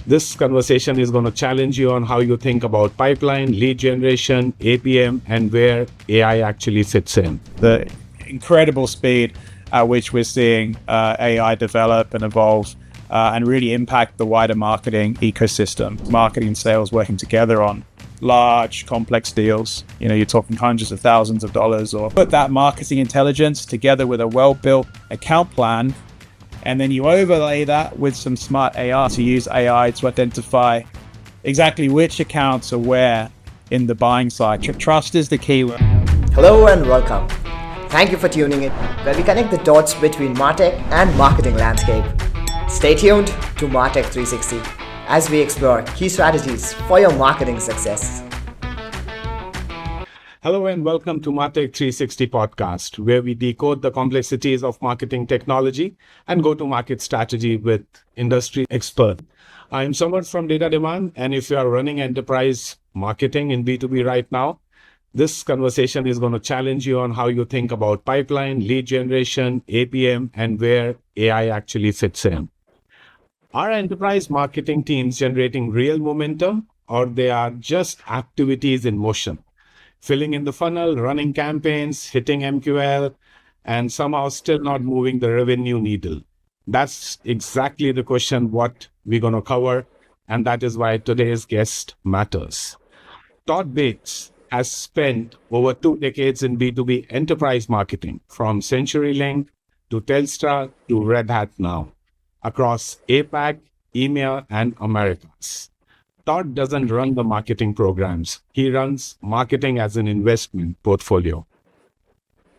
This conversation is going to challenge you on how you think about pipeline, lead generation, APM, and where AI actually fits in. The incredible speed at which we're seeing AI develop and evolve and really impact the wider marketing ecosystem. Marketing and sales working together on large, complex deals. You're talking hundreds of thousands of dollars, or put that marketing intelligence together with a well-built account plan, and then you overlay that with some smart AI to use AI to identify exactly which accounts are where in the buying cycle. Trust is the key word. Hello and welcome. Thank you for tuning in, where we connect the dots between MarTech and marketing landscape. Stay tuned to MarTech 360 as we explore key strategies for your marketing success. Hello and welcome to MarTech 360 podcast, where we decode the complexities of marketing technology and go-to-market strategy with industry experts. I'm Samarth from Data Demand, and if you are running enterprise marketing in B2B right now, this conversation is going to challenge you on how you think about pipeline, lead generation, APM, and where AI actually fits in. Are enterprise marketing teams generating real momentum, or they are just activities in motion? Filling in the funnel, running campaigns, hitting MQL, and somehow still not moving the revenue needle? That's exactly the question what we're going to cover, and that is why today's guest matters. Todd Bates has spent over 2 decades in B2B enterprise marketing, from CenturyLink to Telstra to Red Hat now, across APAC, EMEA, and Americas. Todd doesn't run the marketing programs. He runs marketing as an investment portfolio.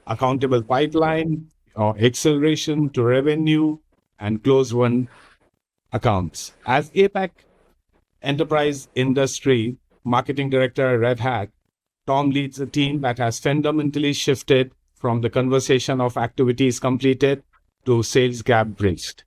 Accountable pipeline, or acceleration to revenue, and close-run accounts. As APAC Enterprise Industry Marketing Director at Red Hat, Tom leads a team that has fundamentally shifted from the conversation of activities completed to sales gap bridged,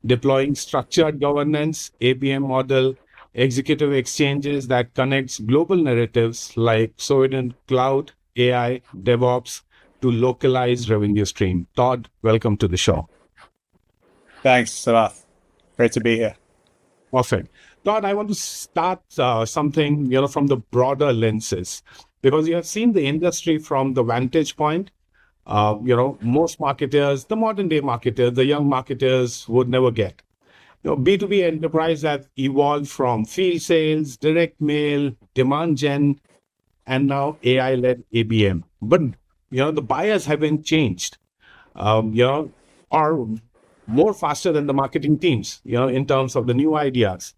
deploying structured governance, APM model, executive exchanges that connects global narratives like sovereign cloud, AI, DevOps to localized revenue stream. Todd, welcome to the show. Thanks, Samarth. Great to be here. Perfect. Todd, I want to start something from the broader lenses, because you have seen the industry from the vantage point. Most marketers, the modern day marketers, the young marketers would never get. B2B enterprise have evolved from field sales, direct mail, demand gen, and now AI-led ABM. But the buyers haven't changed. Are more faster than the marketing teams. In terms of the new ideas.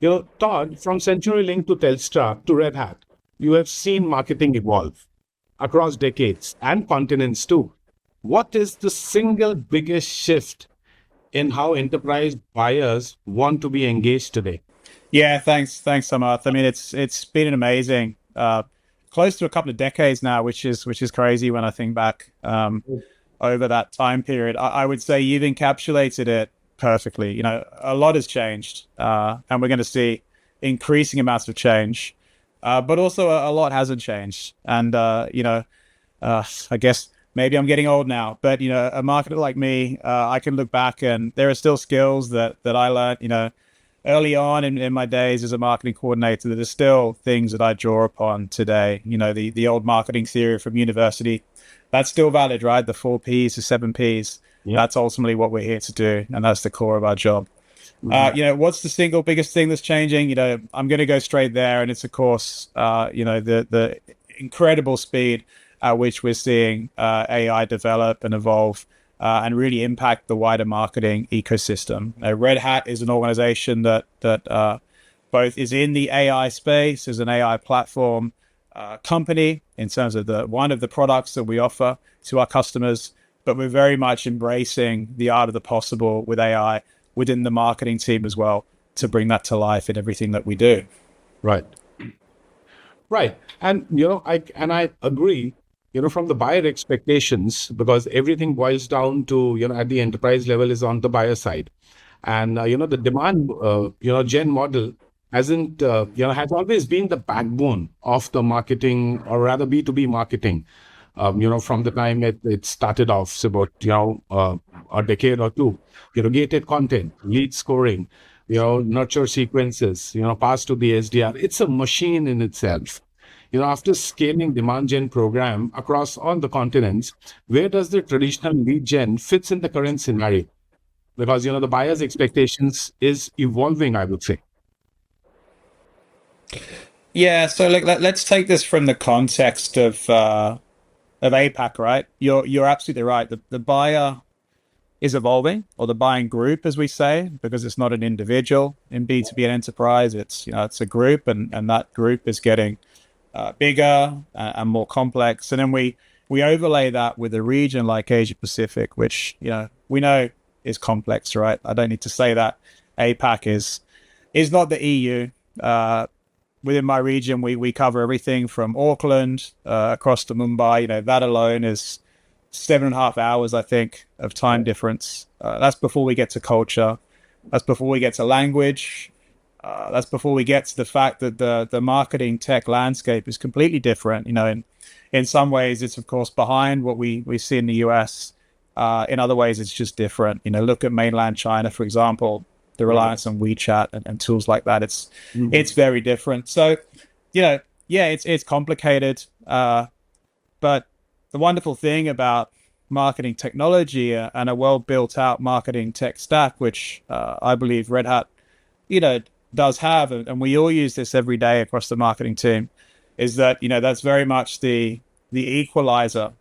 Todd, from CenturyLink to Telstra to Red Hat, you have seen marketing evolve across decades and continents too. What is the single biggest shift in how enterprise buyers want to be engaged today? Yeah, thanks, Samarth. I mean, it's been amazing, close to a couple of decades now, which is crazy when I think back over that time period. I would say you've encapsulated it perfectly. A lot has changed, and we're going to see increasing amounts of change, but also a lot hasn't changed. And I guess maybe I'm getting old now, but a marketer like me, I can look back and there are still skills that I learned, early on in my days as a marketing coordinator. That are still things that I draw upon today. The old marketing theory from university, that's still valid, right? The 4 Ps to 7 Ps. Yeah. That's ultimately what we're here to do, and that's the core of our job. Mm-hmm. What's the single biggest thing that's changing? I'm going to go straight there, and it's of course, the incredible speed at which we're seeing AI develop and evolve and really impact the wider marketing ecosystem. Red Hat is an organization that both is in the AI space, as an AI platform company in terms of one of the products that we offer to our customers, but we're very much embracing the art of the possible with AI within the marketing team as well, to bring that to life in everything that we do. Right. And I agree, from the buyer expectations, because everything boils down to, at the enterprise level is on the buyer side. And, the demand, gen model hasn't, has always been the backbone of the marketing, or rather B2B marketing, from the time it started off, about, a decade or two, gated content, lead scoring, nurture sequences, passed to the SDR. It's a machine in itself. After scaling demand gen program across all the continents, where does the traditional lead gen fits in the current scenario? Because, the buyer's expectations is evolving, I would say. Yeah, so let's take this from the context of APAC, right? You're absolutely right. The buyer is evolving, or the buying group, as we say, because it's not an individual in B2B and enterprise. It's it's a group, and that group is getting bigger and more complex. And then we overlay that with a region like Asia Pacific, which we know is complex, right? I don't need to say that. APAC is not the EU. Within my region, we cover everything from Auckland across to Mumbai. That alone is 7.5 hours, I think, of time difference. That's before we get to culture. That's before we get to language. That's before we get to the fact that the marketing tech landscape is completely different. In some ways, it's of course behind what we see in the US. In other ways, it's just different. Look at mainland China, for example. The reliance on WeChat and tools like that. It's very different. So, it's complicated. But the wonderful thing about marketing technology and a well built out marketing tech stack, which I believe Red Hat, does have, and we all use this every day across the marketing team, is that, that's very much the equalizer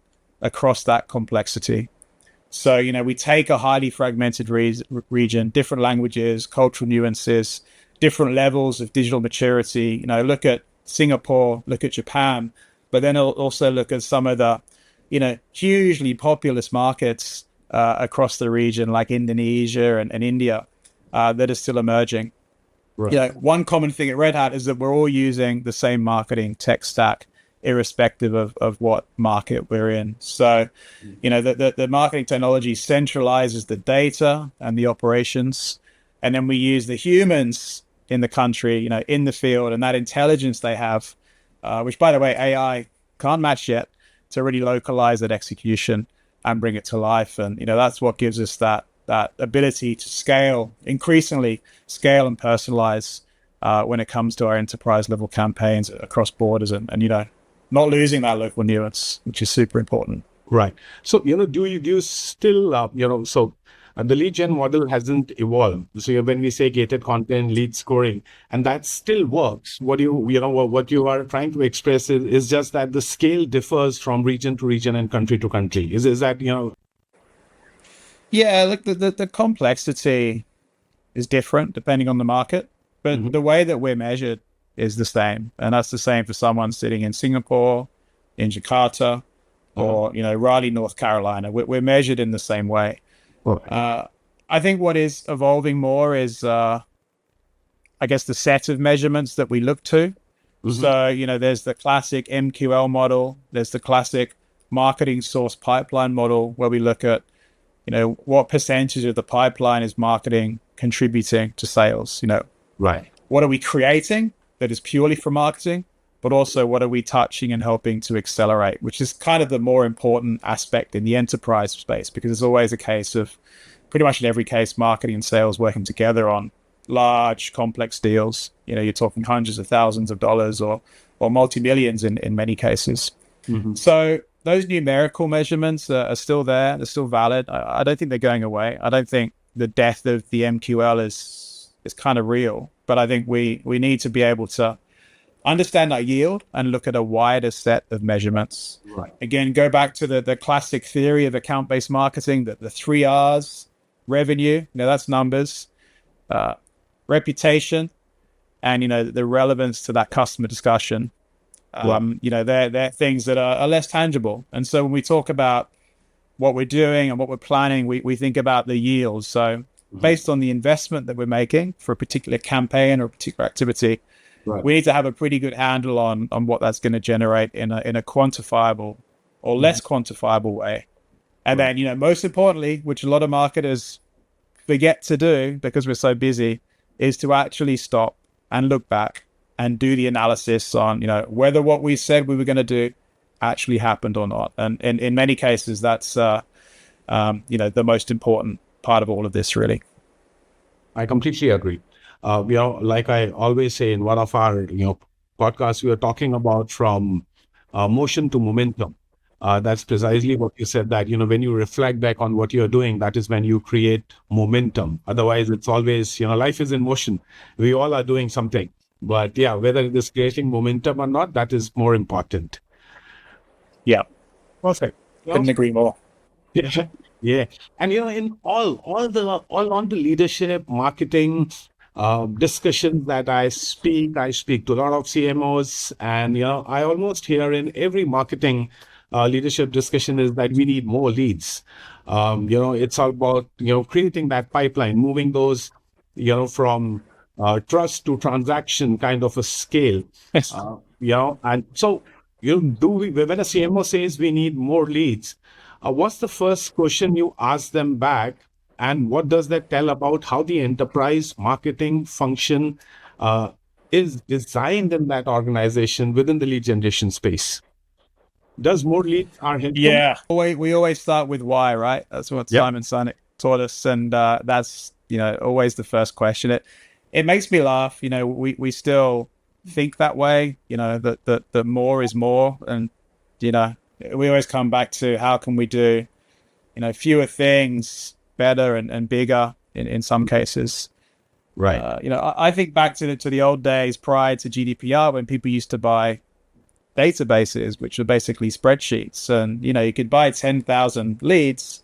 across that complexity. So, we take a highly fragmented region, different languages, cultural nuances, different levels of digital maturity. Look at Singapore, look at Japan, but then also look at some of the, hugely populous markets across the region, like Indonesia and India, that are still emerging. Right. One common thing at Red Hat is that we're all using the same marketing tech stack, irrespective of what market we're in. So, the marketing technology centralizes the data and the operations, and then we use the humans in the country, in the field, and that intelligence they have, which, by the way, AI can't match yet, to really localize that execution and bring it to life. And, that's what gives us that ability to increasingly scale and personalize when it comes to our enterprise level campaigns across borders and not losing that local nuance, which is super important. Right. So, do you still, the lead gen model hasn't evolved. So when we say gated content, lead scoring, and that still works. What you are trying to express is just that the scale differs from region to region and country to country. Is that, Yeah, look, the complexity is different depending on the market, but the way that we're measured is the same. And that's the same for someone sitting in Singapore, in Jakarta, or, Raleigh, North Carolina. We're measured in the same way. I think what is evolving more is, I guess, the set of measurements that we look to. So, there's the classic MQL model. There's the classic marketing source pipeline model, where we look at, what percentage of the pipeline is marketing contributing to sales. Right. What are we creating that is purely for marketing, but also what are we touching and helping to accelerate, which is kind of the more important aspect in the enterprise space, because it's always a case of, pretty much in every case, marketing and sales working together on large, complex deals. You're talking hundreds of thousands of dollars or multi-millions in many cases. So those numerical measurements are still there. They're still valid. I don't think they're going away. I don't think the death of the MQL is kind of real, but I think we need to be able to understand our yield and look at a wider set of measurements. Right. Again, go back to the classic theory of account-based marketing, that the 3 R's: revenue, that's numbers, reputation, and, the relevance to that customer discussion. They're things that are less tangible. And so when we talk about what we're doing and what we're planning, we think about the yield. So based on the investment that we're making for a particular campaign or a particular activity, we need to have a pretty good handle on what that's going to generate in a quantifiable or less quantifiable way. And then, most importantly, which a lot of marketers forget to do because we're so busy, is to actually stop and look back and do the analysis on, whether what we said we were going to do actually happened or not. And in many cases, that's, the most important part of all of this, really. I completely agree. Like I always say in one of our, podcasts, we are talking about from motion to momentum. That's precisely what you said, that, when you reflect back on what you're doing, that is when you create momentum. Otherwise, it's always, life is in motion. We all are doing something. But yeah, whether it is creating momentum or not, that is more important. Yeah, Perfect. couldn't agree more. Yeah, yeah, and in all on the leadership, marketing, discussions that I speak to a lot of CMOs, and I almost hear in every marketing, leadership discussion is that we need more leads. It's all about creating that pipeline, moving those, from trust to transaction kind of a scale. Yes. And so when a CMO says we need more leads, what's the first question you ask them back? And what does that tell about how the enterprise marketing function is designed in that organization within the lead generation space? Does more leads are helpful? Yeah, we always start with why, right? That's what Yep. Simon Sinek taught us, and that's always the first question. It makes me laugh. We still think that way. That more is more, and we always come back to how can we do fewer things better and bigger in some cases. Right. I think back to the old days prior to GDPR, when people used to buy databases, which are basically spreadsheets, and you could buy 10,000 leads,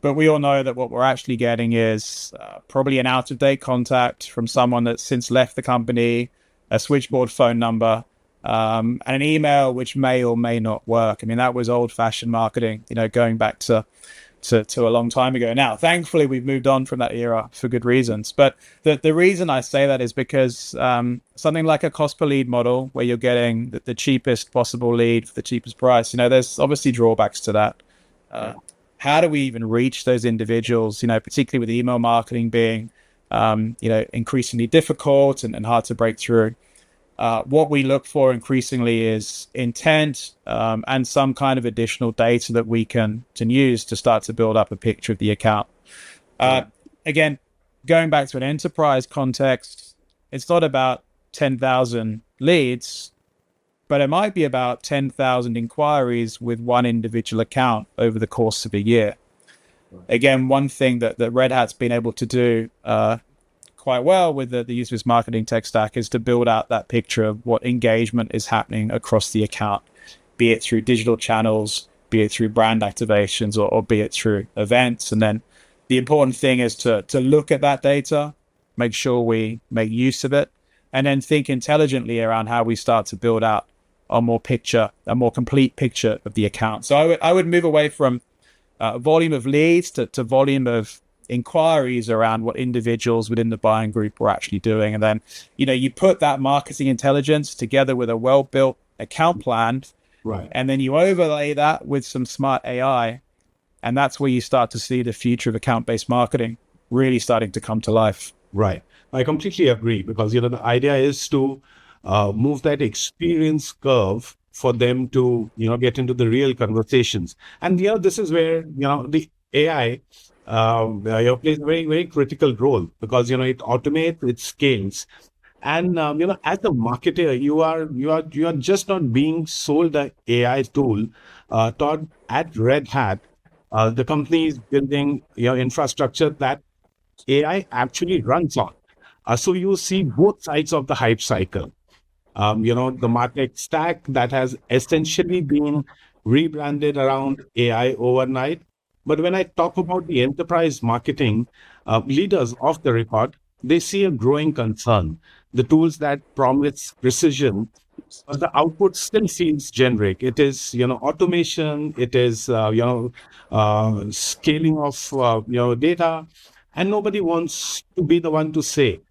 but we all know that what we're actually getting is probably an out-of-date contact from someone that's since left the company, a switchboard phone number, and an email which may or may not work. I mean, that was old-fashioned marketing, going back to a long time ago. Now, thankfully, we've moved on from that era for good reasons. But the reason I say that is because something like a cost per lead model, where you're getting the cheapest possible lead for the cheapest price, there's obviously drawbacks to that. How do we even reach those individuals, particularly with email marketing being, increasingly difficult and hard to break through? What we look for increasingly is intent and some kind of additional data that we can use to start to build up a picture of the account. Again, going back to an enterprise context, it's not about 10,000 leads, but it might be about 10,000 inquiries with one individual account over the course of a year. Again, one thing that Red Hat's been able to do quite well with the use of its marketing tech stack is to build out that picture of what engagement is happening across the account, be it through digital channels, be it through brand activations, or be it through events. And then the important thing is to look at that data, make sure we make use of it, and then think intelligently around how we start to build out a more complete picture of the account. So I would move away from volume of leads to volume of inquiries around what individuals within the buying group were actually doing. And then, you put that marketing intelligence together with a well-built account plan, Right. and then you overlay that with some smart AI. And that's where you start to see the future of account-based marketing really starting to come to life. Right. I completely agree, because, the idea is to move that experience curve for them to, get into the real conversations. And, this is where, the AI plays a very, very critical role, because, it automates, it scales. And, as a marketer, you are just not being sold an AI tool. Todd, at Red Hat, the company is building, infrastructure that AI actually runs on. So you see both sides of the hype cycle. The MarTech stack that has essentially been rebranded around AI overnight. But when I talk about the enterprise marketing leaders of the record, they see a growing concern. The tools that promise precision, but the output still feels generic. It is, automation. It is, scaling of, data, and nobody wants to be the one to say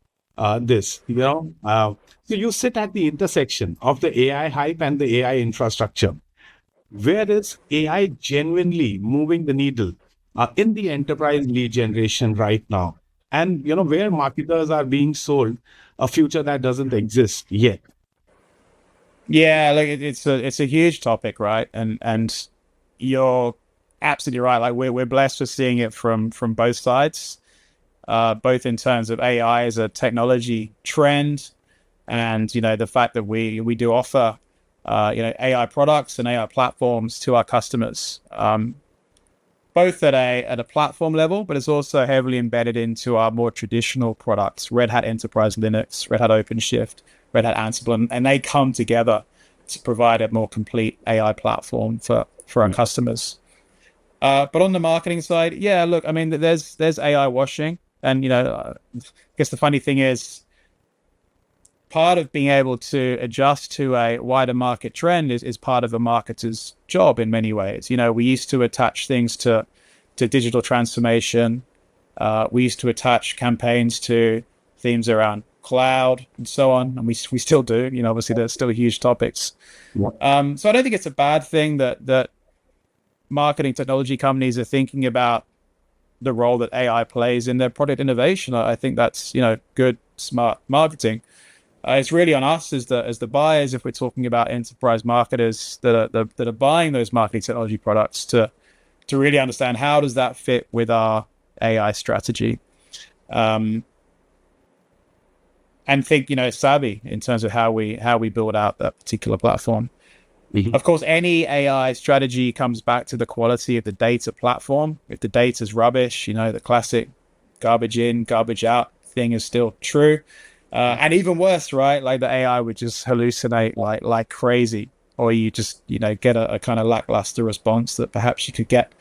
this. So you sit at the intersection of the AI hype and the AI infrastructure. Where is AI genuinely moving the needle in the enterprise lead generation right now? And, where marketers are being sold a future that doesn't exist yet. Yeah, like it's a huge topic, right? And you're absolutely right. Like we're blessed with seeing it from both sides. both in terms of AI as a technology trend, and the fact that we do offer AI products and AI platforms to our customers, both at a platform level, but it's also heavily embedded into our more traditional products: Red Hat Enterprise Linux, Red Hat OpenShift, Red Hat Ansible, and they come together to provide a more complete AI platform for our customers. But on the marketing side, yeah, look, I mean, there's AI washing, and I guess the funny thing is, part of being able to adjust to a wider market trend is part of a marketer's job in many ways. We used to attach things to digital transformation. We used to attach campaigns to themes around cloud and so on, and we still do. Obviously, there's still huge topics. So I don't think it's a bad thing that marketing technology companies are thinking about the role that AI plays in their product innovation. I think that's good, smart marketing. It's really on us as the buyers, if we're talking about enterprise marketers that are buying those marketing technology products, to really understand how does that fit with our AI strategy, and think savvy in terms of how we build out that particular platform. Mm-hmm. Of course, any AI strategy comes back to the quality of the data platform. If the data is rubbish, the classic garbage in, garbage out thing is still true. And even worse, right? Like the AI would just hallucinate like crazy, or you just, get a kind of lackluster response that perhaps you could get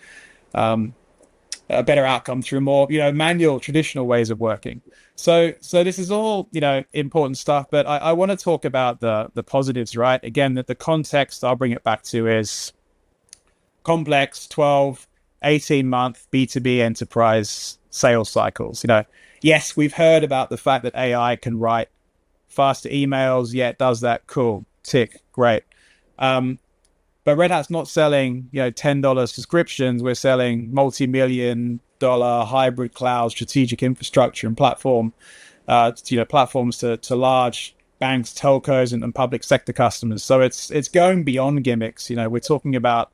a better outcome through more, manual, traditional ways of working. So this is all, important stuff, but I want to talk about the positives, right? Again, that the context I'll bring it back to is complex 12, 18-month B2B enterprise sales cycles. Yes, we've heard about the fact that AI can write faster emails. Yeah, it does that. Cool. Tick. Great. But Red Hat's not selling, $10 subscriptions. We're selling multi-million-dollar hybrid cloud strategic infrastructure and platforms to large banks, telcos, and public sector customers. So it's going beyond gimmicks. We're talking about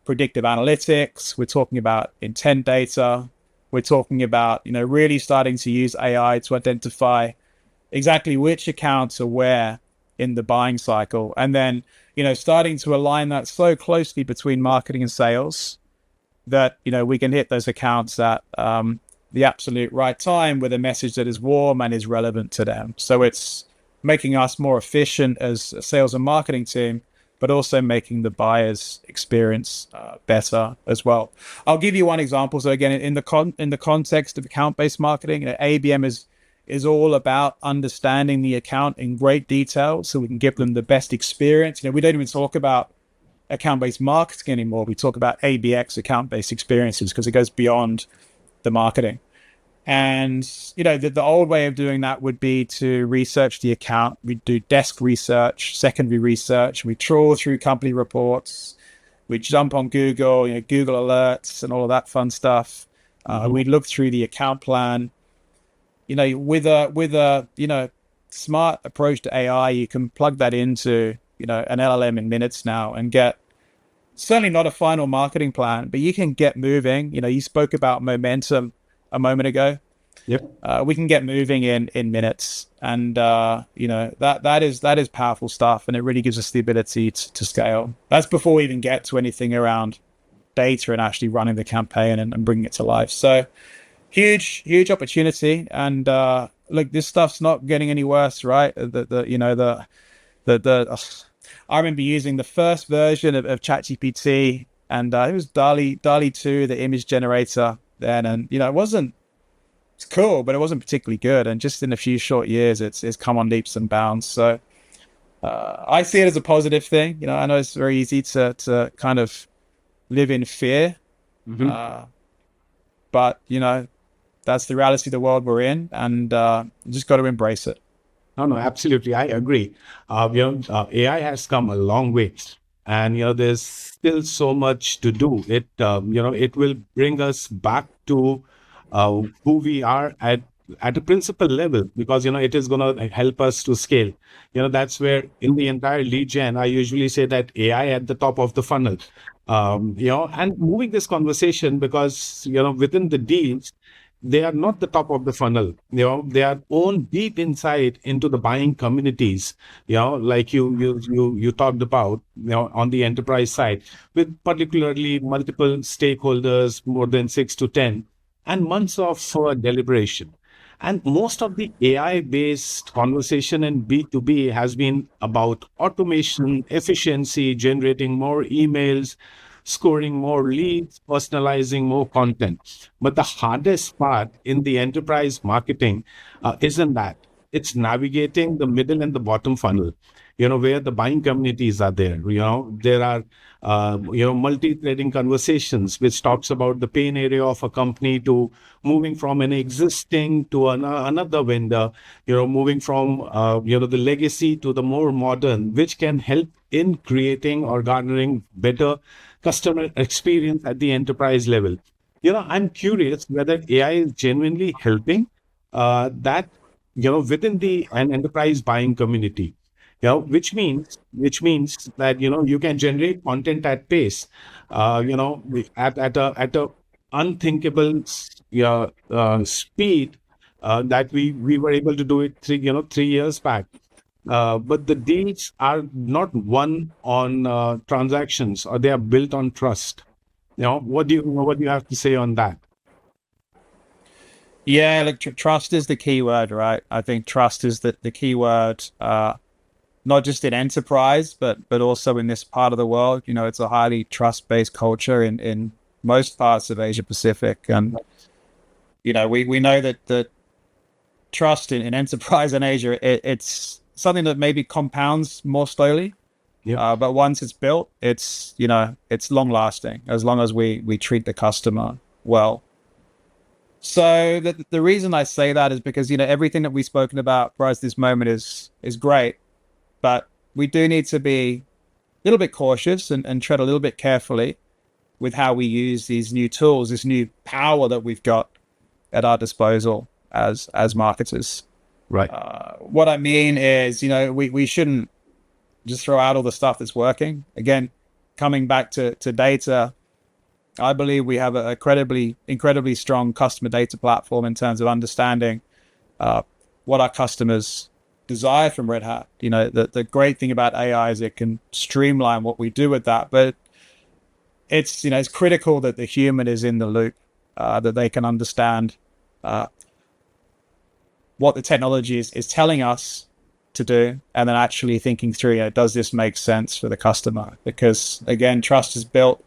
predictive analytics. We're talking about intent data. We're talking about, really starting to use AI to identify exactly which accounts are where in the buying cycle. And then, starting to align that so closely between marketing and sales that, we can hit those accounts at the absolute right time with a message that is warm and is relevant to them. So it's making us more efficient as a sales and marketing team, but also making the buyer's experience better as well. I'll give you one example. So again, in the context of account-based marketing, ABM is all about understanding the account in great detail so we can give them the best experience. We don't even talk about account-based marketing anymore. We talk about ABX, account-based experiences, because it goes beyond the marketing. And, the old way of doing that would be to research the account. We do desk research, secondary research. We trawl through company reports. We jump on Google, Google Alerts and all of that fun stuff. We look through the account plan. With a smart approach to AI, you can plug that into, an LLM in minutes now and get certainly not a final marketing plan, but you can get moving. You spoke about momentum a moment ago. Yep. We can get moving in minutes, and that is powerful stuff, and it really gives us the ability to scale. That's before we even get to anything around data and actually running the campaign and bringing it to life. So huge opportunity, and look, this stuff's not getting any worse, right? I remember using the first version of ChatGPT, and it was DALL-E 2, the image generator then, and it's cool, but it wasn't particularly good. And just in a few short years, it's come on leaps and bounds. So I see it as a positive thing. I know it's very easy to kind of live in fear, but that's the reality of the world we're in, and you just got to embrace it. No, absolutely, I agree. AI has come a long way, and there's still so much to do. It it will bring us back to who we are at a principal level, because it is going to help us to scale. That's where in the entire lead gen, I usually say that AI at the top of the funnel. And moving this conversation, because within the deals, they are not the top of the funnel. They are own deep inside into the buying communities. Like you talked about, on the enterprise side, with particularly multiple stakeholders, more than 6 to 10, and months of deliberation. And most of the AI based conversation in B2B has been about automation, efficiency, generating more emails, scoring more leads, personalizing more content. But the hardest part in the enterprise marketing isn't that. It's navigating the middle and the bottom funnel, where the buying communities are there. There are, multi-threading conversations, which talks about the pain area of a company to moving from an existing to another vendor, moving from, the legacy to the more modern, which can help in creating or garnering better customer experience at the enterprise level. I'm curious whether AI is genuinely helping that, within the an enterprise buying community, which means that, you can generate content at pace, at a unthinkable speed, that we were able to do it 3 years back. But the deals are not won on transactions, or they are built on trust. What do you have to say on that? Yeah, like trust is the key word, right? I think trust is the key word, not just in enterprise, but also in this part of the world. It's a highly trust-based culture in most parts of Asia Pacific. And, we know that trust in enterprise in Asia, it's something that maybe compounds more slowly. Yeah. But once it's built, it's long lasting, as long as we treat the customer well. So the reason I say that is because, everything that we've spoken about prior to this moment is great, but we do need to be a little bit cautious and tread a little bit carefully with how we use these new tools, this new power that we've got at our disposal as marketers. Right. What I mean is, we shouldn't just throw out all the stuff that's working. Again, coming back to data, I believe we have a incredibly strong customer data platform in terms of understanding what our customers desire from Red Hat. The great thing about AI is it can streamline what we do with that, but it's critical that the human is in the loop, that they can understand what the technology is telling us to do, and then actually thinking through, does this make sense for the customer? Because again, trust is built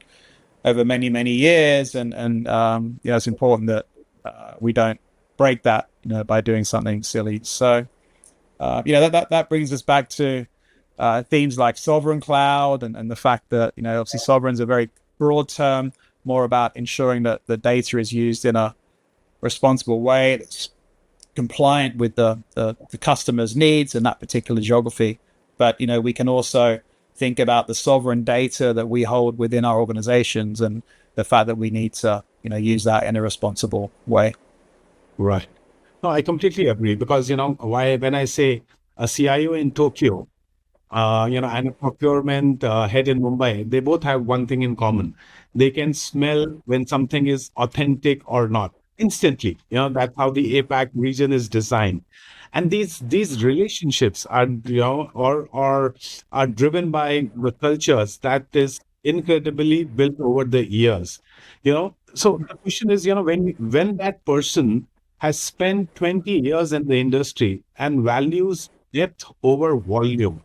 over many, many years, and it's important that we don't break that, by doing something silly. So, that brings us back to themes like sovereign cloud, and the fact that, obviously sovereign's a very broad term, more about ensuring that the data is used in a responsible way that's compliant with the customer's needs in that particular geography. But, we can also think about the sovereign data that we hold within our organizations, and the fact that we need to, use that in a responsible way. Right. No, I completely agree, because, when I say a CIO in Tokyo, and a procurement head in Mumbai, they both have one thing in common. They can smell when something is authentic or not instantly. That's how the APAC region is designed. And these relationships are, or are driven by the cultures that is incredibly built over the years. So the question is, when that person has spent 20 years in the industry and values depth over volume,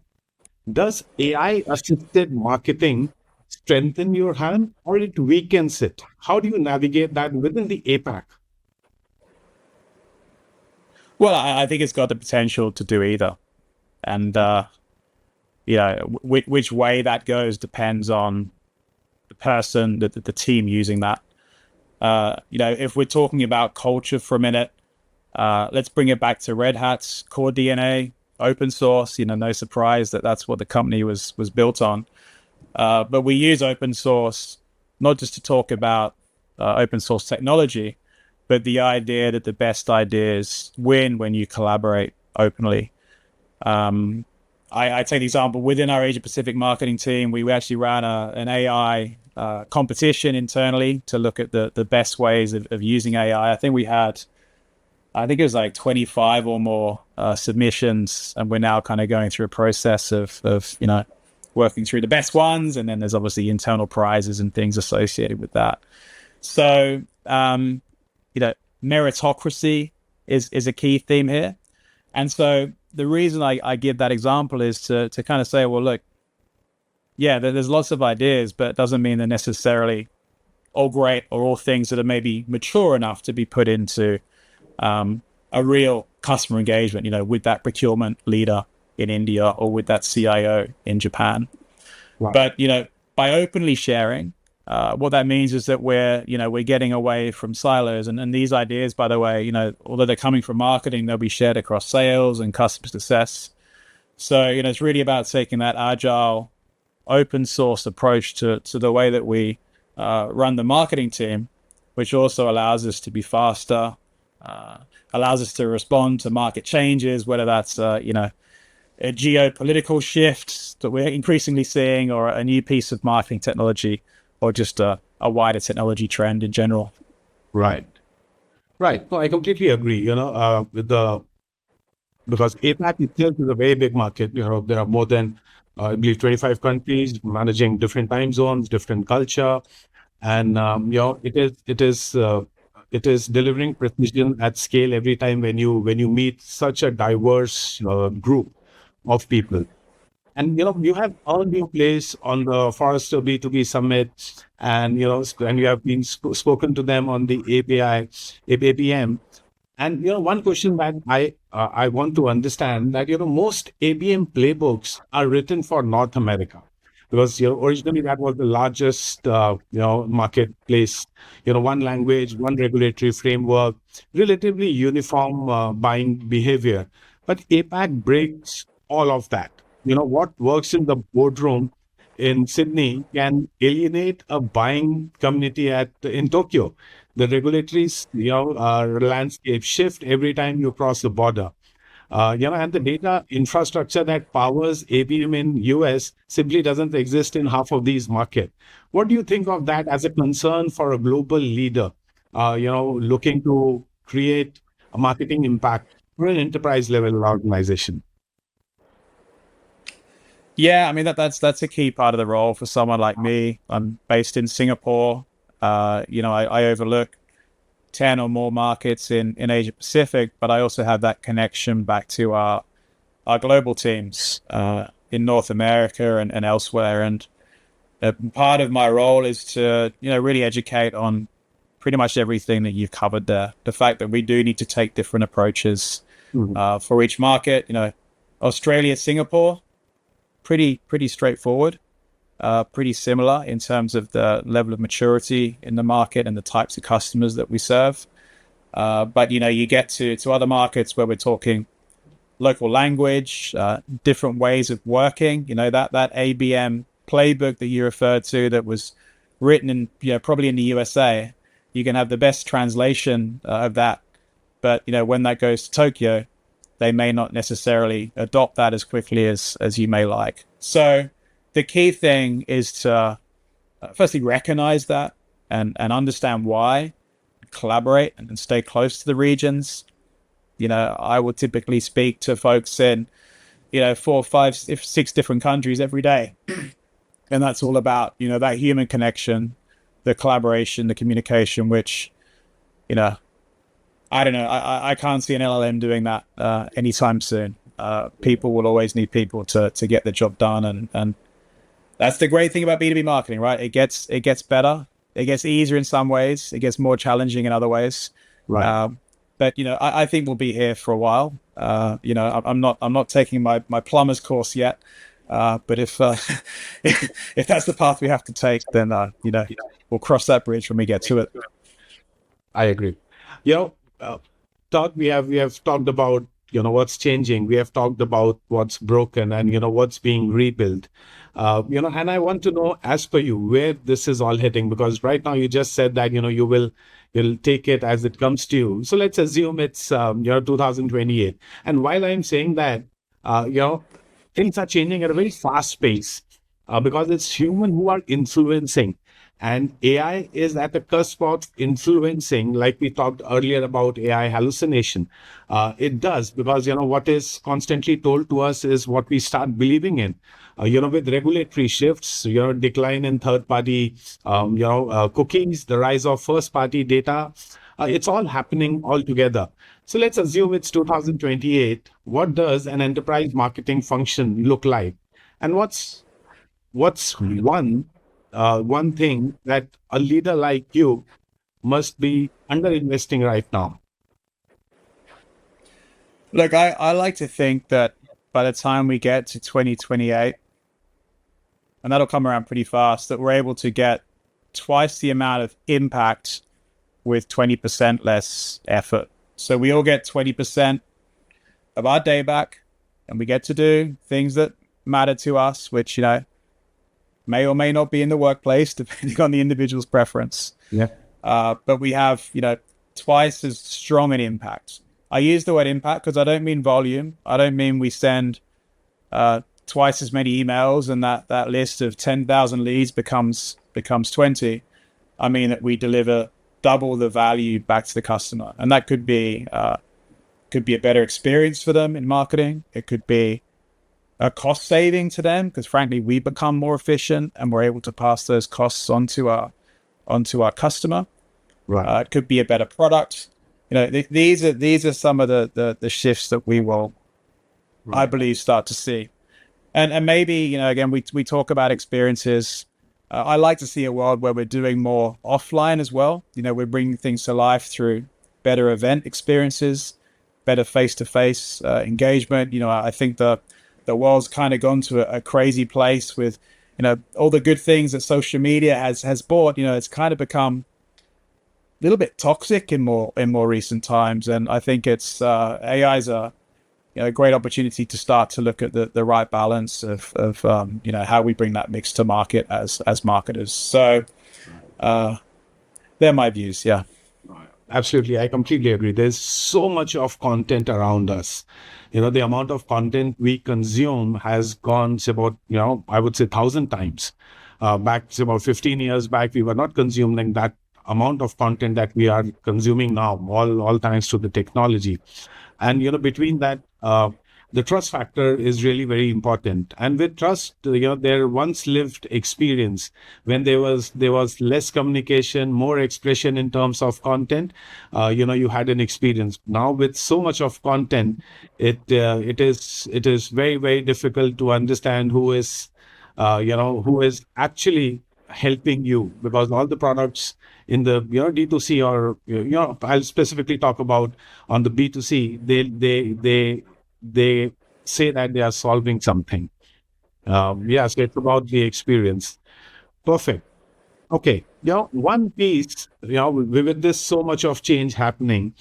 does AI assisted marketing strengthen your hand, or it weakens it? How do you navigate that within the APAC? Well, I think it's got the potential to do either. And, which way that goes depends on the person, the team using that. If we're talking about culture for a minute, let's bring it back to Red Hat's core DNA, open source. No surprise that that's what the company was built on. But we use open source not just to talk about open source technology, but the idea that the best ideas win when you collaborate openly. I take the example within our Asia Pacific marketing team, we actually ran an AI competition internally to look at the best ways of using AI. I think it was like 25 or more submissions, and we're now kind of going through a process of working through the best ones, and then there's obviously internal prizes and things associated with that. So meritocracy is a key theme here. And so the reason I give that example is to kind of say, well, look, yeah, there's lots of ideas, but it doesn't mean they're necessarily all great or all things that are maybe mature enough to be put into a real customer engagement, with that procurement leader in India or with that CIO in Japan. Wow. But, by openly sharing, what that means is that we're getting away from silos. And these ideas, by the way, although they're coming from marketing, they'll be shared across sales and customer success. So, it's really about taking that agile, open source approach to the way that we run the marketing team, which also allows us to be faster, allows us to respond to market changes, whether that's, a geopolitical shift that we're increasingly seeing, or a new piece of marketing technology, or just a wider technology trend in general. Right. No, I completely agree, because APAC itself is a very big market. There are more than, I believe, 25 countries managing different time zones, different culture. And, it is delivering precision at scale every time when you meet such a diverse group of people. And you have earned your place on the Forrester B2B Summit, and and you have been spoken to them on the APAC, APM. And one question that I want to understand, that most ABM playbooks are written for North America, because originally that was the largest marketplace. One language, one regulatory framework, relatively uniform buying behavior. But APAC breaks all of that. What works in the boardroom in Sydney can alienate a buying community in Tokyo. The regulatory landscape shift every time you cross the border. And the data infrastructure that powers ABM in US simply doesn't exist in half of these markets. What do you think of that as a concern for a global leader, looking to create a marketing impact for an enterprise level organization? Yeah, I mean, that's a key part of the role for someone like me. I'm based in Singapore. I overlook 10 or more markets in Asia Pacific, but I also have that connection back to our global teams in North America and elsewhere. And part of my role is to really educate on pretty much everything that you've covered there. The fact that we do need to take different approaches for each market. Australia, Singapore, pretty straightforward. Pretty similar in terms of the level of maturity in the market and the types of customers that we serve. But, you get to other markets where we're talking local language, different ways of working, that ABM playbook that you referred to that was written in, probably in the USA, you can have the best translation of that. But, when that goes to Tokyo, they may not necessarily adopt that as quickly as you may like. So the key thing is to firstly recognize that and understand why, collaborate and stay close to the regions. I would typically speak to folks in, 4, 5, 6 different countries every day. And that's all about, that human connection, the collaboration, the communication, which, I don't know, I can't see an LLM doing that anytime soon. People will always need people to get the job done. And that's the great thing about B2B marketing, right? It gets better. It gets easier in some ways. It gets more challenging in other ways. Right. But I think we'll be here for a while. I'm not taking my plumber's course yet. But if that's the path we have to take, then we'll cross that bridge when we get to it. I agree. Todd, we have talked about what's changing. We have talked about what's broken and what's being rebuilt. And I want to know, as per you, where this is all heading, because right now you just said that you'll take it as it comes to you. So let's assume it's 2028. And while I'm saying that, things are changing at a very fast pace. because it's human who are influencing. And AI is at the cusp of influencing, like we talked earlier about AI hallucination. It does, because, what is constantly told to us is what we start believing in. With regulatory shifts, decline in third-party, cookies, the rise of first-party data, it's all happening all together. So let's assume it's 2028. What does an enterprise marketing function look like? And what's one thing that a leader like you must be under investing right now? Look, I like to think that by the time we get to 2028, and that'll come around pretty fast, that we're able to get twice the amount of impact with 20% less effort. So we all get 20% of our day back, and we get to do things that matter to us, which, may or may not be in the workplace, depending on the individual's preference. Yeah. But we have, twice as strong an impact. I use the word impact because I don't mean volume. I don't mean we send twice as many emails and that list of 10,000 leads becomes 20. I mean that we deliver double the value back to the customer. And that could be a better experience for them in marketing. It could be a cost saving to them because, frankly, we become more efficient and we're able to pass those costs onto our customer. Right. It could be a better product. These are some of the shifts that we will, I believe, start to see. And maybe, again, we talk about experiences. I like to see a world where we're doing more offline as well. We're bringing things to life through better event experiences, better face-to-face engagement. I think the world's kind of gone to a crazy place with, all the good things that social media has brought. It's kind of become a little bit toxic in more recent times. And I think it's AI is a great opportunity to start to look at the right balance of how we bring that mix to market as marketers. So they're my views. Yeah. Absolutely. I completely agree. There's so much of content around us. The amount of content we consume has gone about, I would say 1,000 times. Back about 15 years back, we were not consuming that amount of content that we are consuming now, all thanks to the technology. And, between that, the trust factor is really very important. And with trust, their once lived experience, when there was less communication, more expression in terms of content, you had an experience. Now with so much of content, it is very, very difficult to understand who is actually helping you, because all the products in the D2C, or I'll specifically talk about on the B2C, they say that they are solving something. Yes, it's about the experience. Perfect. Okay. One piece, with this so much of change happening,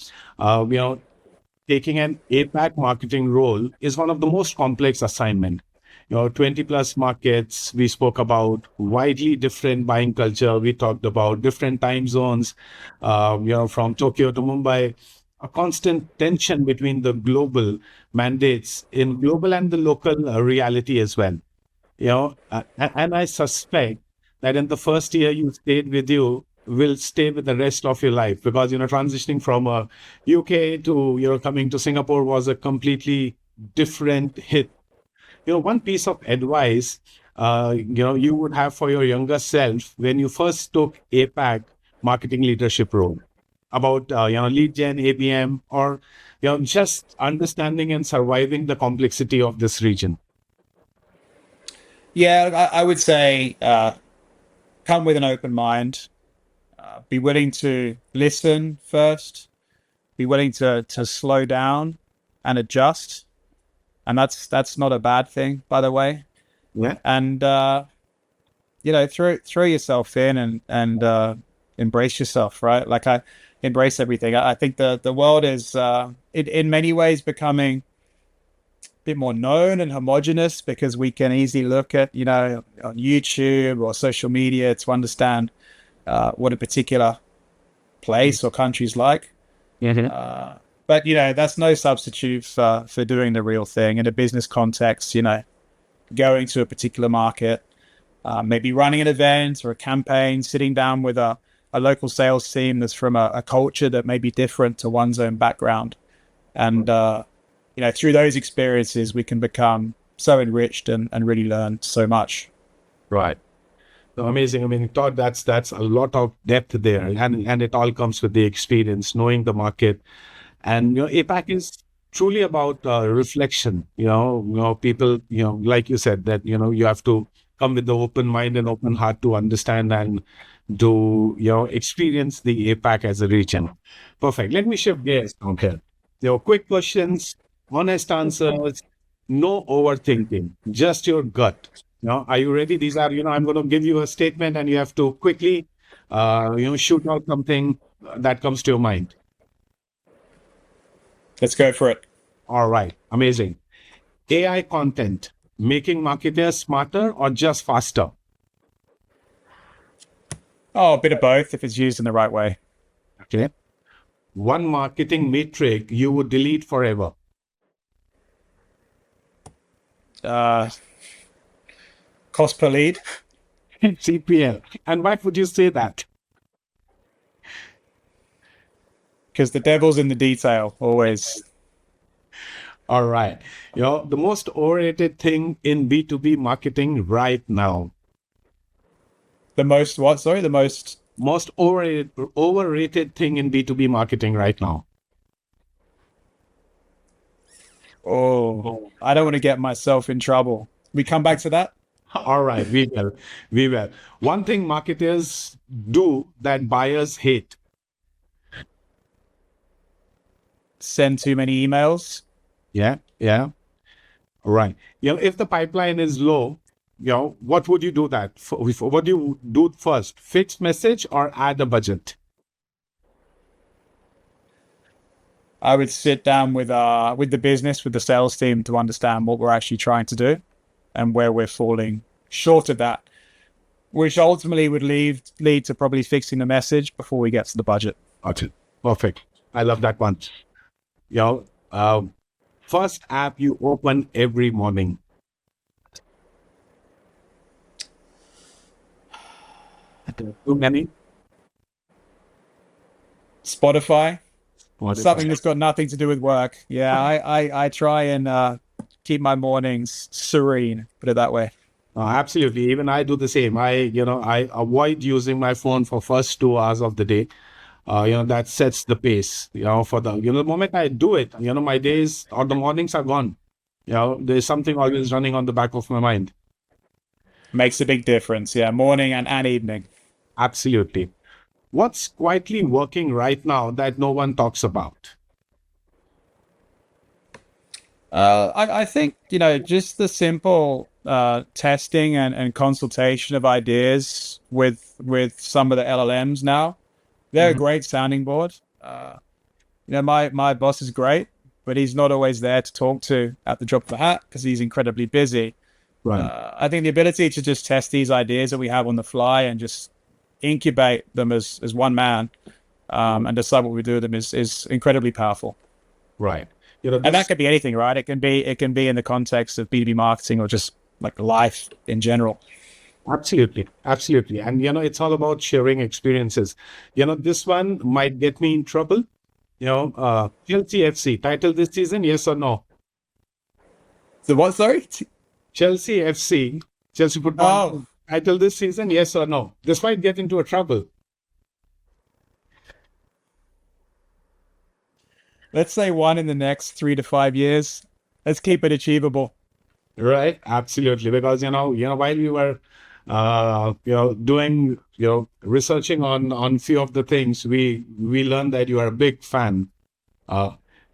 taking an APAC marketing role is one of the most complex assignment. 20 plus markets, we spoke about widely different buying culture. We talked about different time zones, from Tokyo to Mumbai, a constant tension between the global mandates in global and the local reality as well. And I suspect that in the first year you will stay with the rest of your life, because, transitioning from a UK to, coming to Singapore was a completely different hit. One piece of advice, you would have for your younger self when you first took APAC marketing leadership role, about, lead gen, ABM, or, just understanding and surviving the complexity of this region? Yeah, I would say come with an open mind. Be willing to listen first. Be willing to slow down and adjust. And that's not a bad thing, by the way. Yeah. And throw yourself in and embrace yourself, right? Like I embrace everything. I think the world is in many ways becoming a bit more known and homogenous, because we can easily look at on YouTube or social media to understand what a particular place or country is like. Yeah. But that's no substitute for doing the real thing in a business context. Going to a particular market, maybe running an event or a campaign, sitting down with a local sales team that's from a culture that may be different to one's own background. And, through those experiences, we can become so enriched and really learn so much. Right. No, amazing. I mean, Todd, that's a lot of depth there, and it all comes with the experience, knowing the market, and APAC is truly about reflection. People, like you said, that you have to come with the open mind and open heart to understand and to experience the APAC as a region. Perfect. Let me shift gears down here. Quick questions, honest answers, no overthinking, just your gut. Are you ready? These are, I'm going to give you a statement and you have to quickly, shoot out something that comes to your mind. Let's go for it. All right. Amazing. AI content, making marketers smarter or just faster? Oh, a bit of both if it's used in the right way. Okay. One marketing metric you would delete forever. Cost per lead. CPL. And why would you say that? Because the devil's in the detail, always. All right. The most overrated thing in B2B marketing right now. The most what? Sorry, the most overrated thing in B2B marketing right now. Oh, I don't want to get myself in trouble. We come back to that? All right, we will. One thing marketers do that buyers hate. Send too many emails. Yeah. Right. If the pipeline is low, what would you do that? What do you do first? Fix message or add a budget? I would sit down with the business, with the sales team to understand what we're actually trying to do and where we're falling short of that, which ultimately would lead to probably fixing the message before we get to the budget. Perfect. I love that one. First app you open every morning. Too many? Spotify. Something that's got nothing to do with work. Yeah, I try and keep my mornings serene, put it that way. Absolutely. Even I do the same. I avoid using my phone for first 2 hours of the day. That sets the pace, for the moment I do it, my days or the mornings are gone. There's something always running on the back of my mind. Makes a big difference. Yeah. Morning and evening. Absolutely. What's quietly working right now that no one talks about? I think, just the simple testing and consultation of ideas with some of the LLMs now. They're a great sounding board. My boss is great, but he's not always there to talk to at the drop of a hat because he's incredibly busy. Right. I think the ability to just test these ideas that we have on the fly and just incubate them as one man and decide what we do with them is incredibly powerful. Right. And that could be anything, right? It can be in the context of B2B marketing or just like life in general. Absolutely. And, it's all about sharing experiences. This one might get me in trouble. Chelsea FC, title this season, yes or no? The what, sorry? Chelsea FC, Chelsea football, title this season, yes or no? This might get into a trouble. Let's say one in the next 3 to 5 years. Let's keep it achievable. Right. Absolutely. Because, while we were, doing, researching on few of the things, we learned that you are a big fan.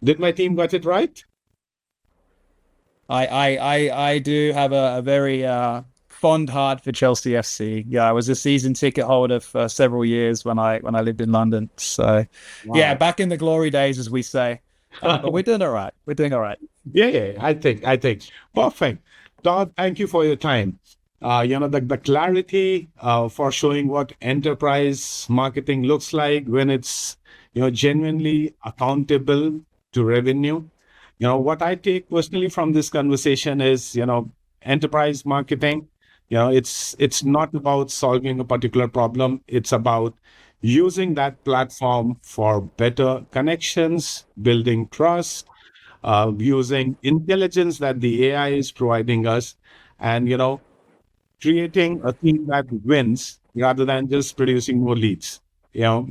Did my team got it right? I do have a very fond heart for Chelsea FC. Yeah, I was a season ticket holder for several years when I lived in London. So, Yeah, back in the glory days, as we say. But we're doing all right. Yeah, I think. Perfect. Todd, thank you for your time. The clarity for showing what enterprise marketing looks like when it's, genuinely accountable to revenue. What I take personally from this conversation is, enterprise marketing, It's not about solving a particular problem. It's about using that platform for better connections, building trust, using intelligence that the AI is providing us, and creating a team that wins rather than just producing more leads. You know,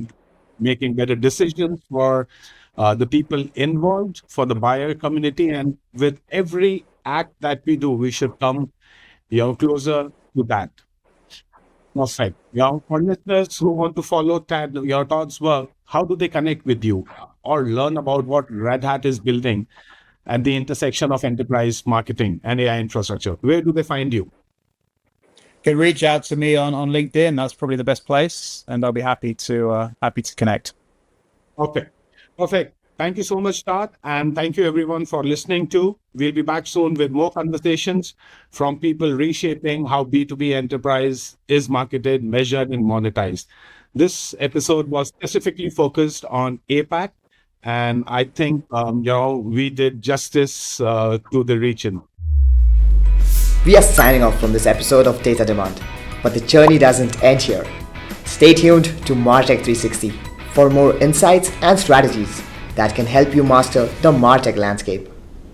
making better decisions for the people involved, for the buyer community, and with every act that we do, we should come closer to that. Perfect. For listeners who want to follow Todd's work, how do they connect with you or learn about what Red Hat is building at the intersection of enterprise marketing and AI infrastructure? Where do they find you? Can reach out to me on LinkedIn. That's probably the best place, and I'll be happy to connect. Okay, perfect. Thank you so much, Todd, and thank you everyone for listening too. We'll be back soon with more conversations from people reshaping how B2B enterprise is marketed, measured, and monetized. This episode was specifically focused on APAC, and I think we did justice to the region. We are signing off from this episode of Data Demand, but the journey doesn't end here. Stay tuned to MarTech 360 for more insights and strategies that can help you master the MarTech landscape.